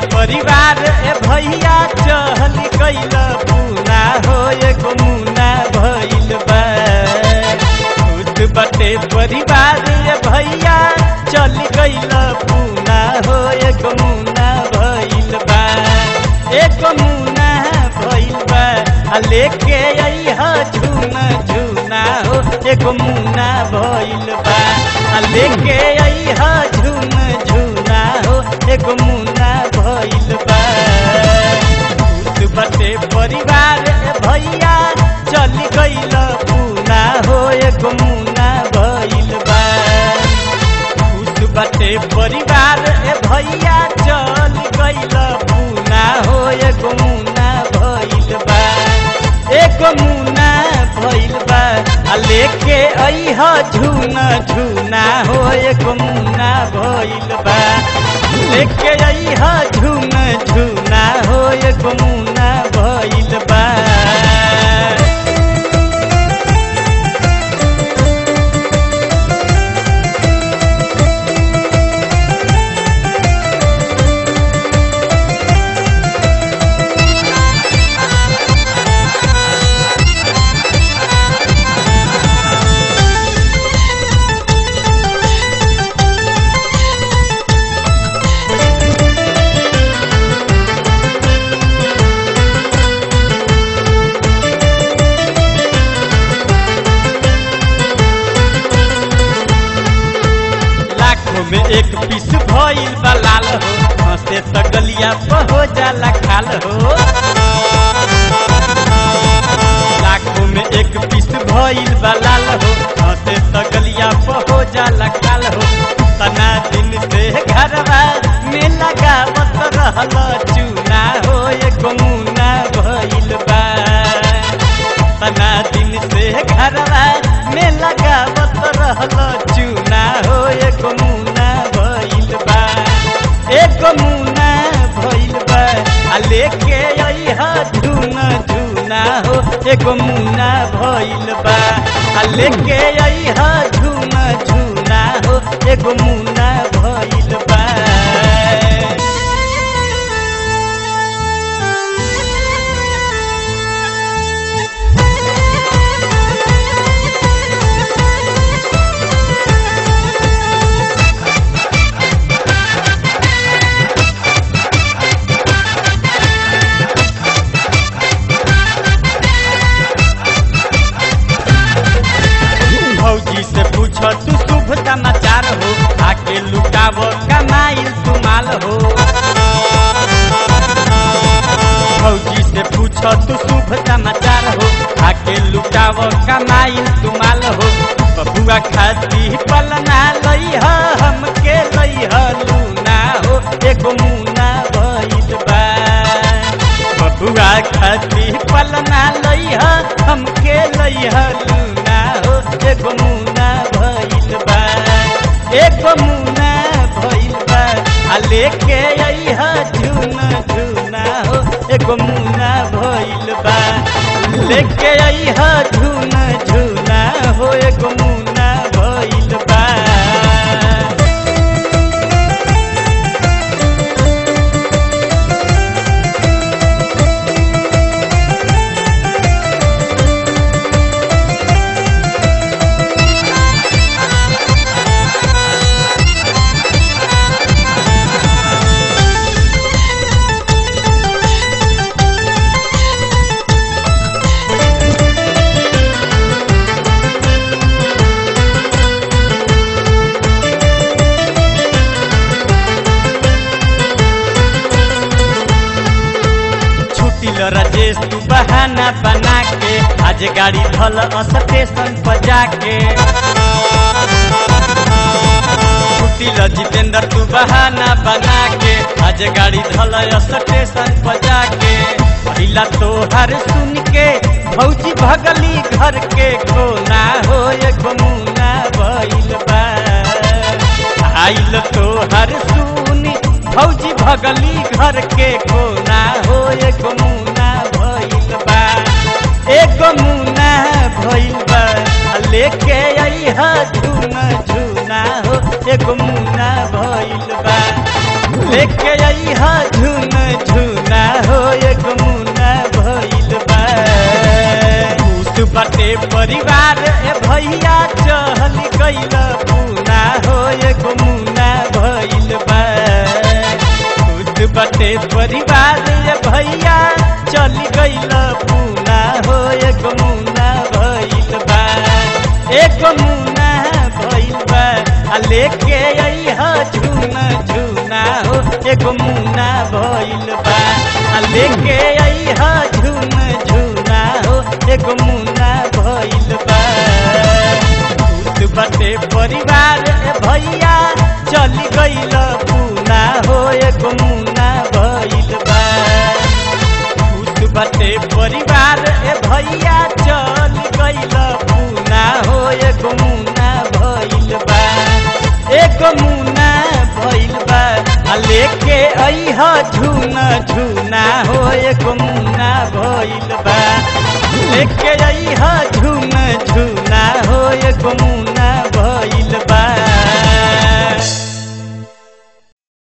परिवार ए भैया चल गइल पूना हो एगो मुना भइल बा। खुद बटे परिवार ए भैया चल गइल पूना हो एगो मुना भइल बा। एगो मुना भइल बा लेके अइहा झुना झुना हो एगो मुना भइल बा। लेके अइहा झुना झुना हो एगो मुना भइल बा। खुद बटे परिवार भैया चल गइल पूना हो एगो मुना भइल बा। खुद बटे परिवार भैया चल गइल पूना हो एगो मुना भइल बा। एगो मुना भइल बा लेके अइहा झुना झुना हो एगो मुना भइल बा। लेके अइहा झुना झुना हो एगो मुना भइल बा। में एक पीस भइल बा लाल हो हंसे त गलिया पर हो जाला खाल हो। लाखों में एक पीस भइल बा लाल हो हंसे त गलिया पर हो जाला खाल हो। तना दिन से घरवा में लगावत रहल चूना हो एगो मुना भइल बा। तना दिन से घरवा में लगावत रहल चूना हो एगो मुना भइल बा। एगो मुना भइल बा लेके अइहा झुना झुना हो एगो मुना भइल बा। लेके अइहा झुना झुना हो एगो मुना भइल बा। भौजी से पूछ तू शुभ समाचार हो आके लुटाव कमाइल तुमाल हो। भौजी से पूछ तू शुभ समाचार हो आके लुटाव कमाइल तुमाल हो। बबुआ खाती पलना लइहा हमके लइहा लूना हो एगो मुना भइल बा। बबुआ खाती पलना लइहा हमके लइहा लूना हो एगो मुना भइल बा। एगो मुना भइल बा लेके अइहा झुना झुना हो एगो मुना भइल बा। लेके अइहा झुना झुना हो एगो मुना भइल बा। राजेश तू बहाना बना के आज गाड़ी धल स्टेशन पर जाके। छुट्टिल जितेंद्र तू बहाना बना के आज गाड़ी धल स्टेशन पर जाके। पहिला तोहर सुन के भौजी भगली घर के कोना हो एगो मुना भइल बा। आइल तोहर सुनी भौजी भगली घर के कोना हो एगो मुना भइल बा। एगो मुना भइल बा लेके अइहा झुना झुना हो एगो मुना भइल बा। लेके अइहा झुना परिवार ए भैया चल गइल पूना हो एगो मुना भइल बा खुद बाटे परिवार ए भैया चल गइल पूना हो एगो मुना भइल बा एगो मुना भइल बा आ लेके अइहा झुना झुना हो एगो मुना भइल बा आ लेके अइहा झुना झुना हो एगो मुना भइल बा खुद बाटे परिवार ए भैया चल गइल पूना हो एगो मुना भइल बा खुद बाटे परिवार ए भैया चल गइल पूना हो एगो मुना भइल बा एगो मुना भइल बा आ लेके अइहा झुना झुना हो एगो मुना भइल बा लेके अइहा झुना झुना हो एगो मुना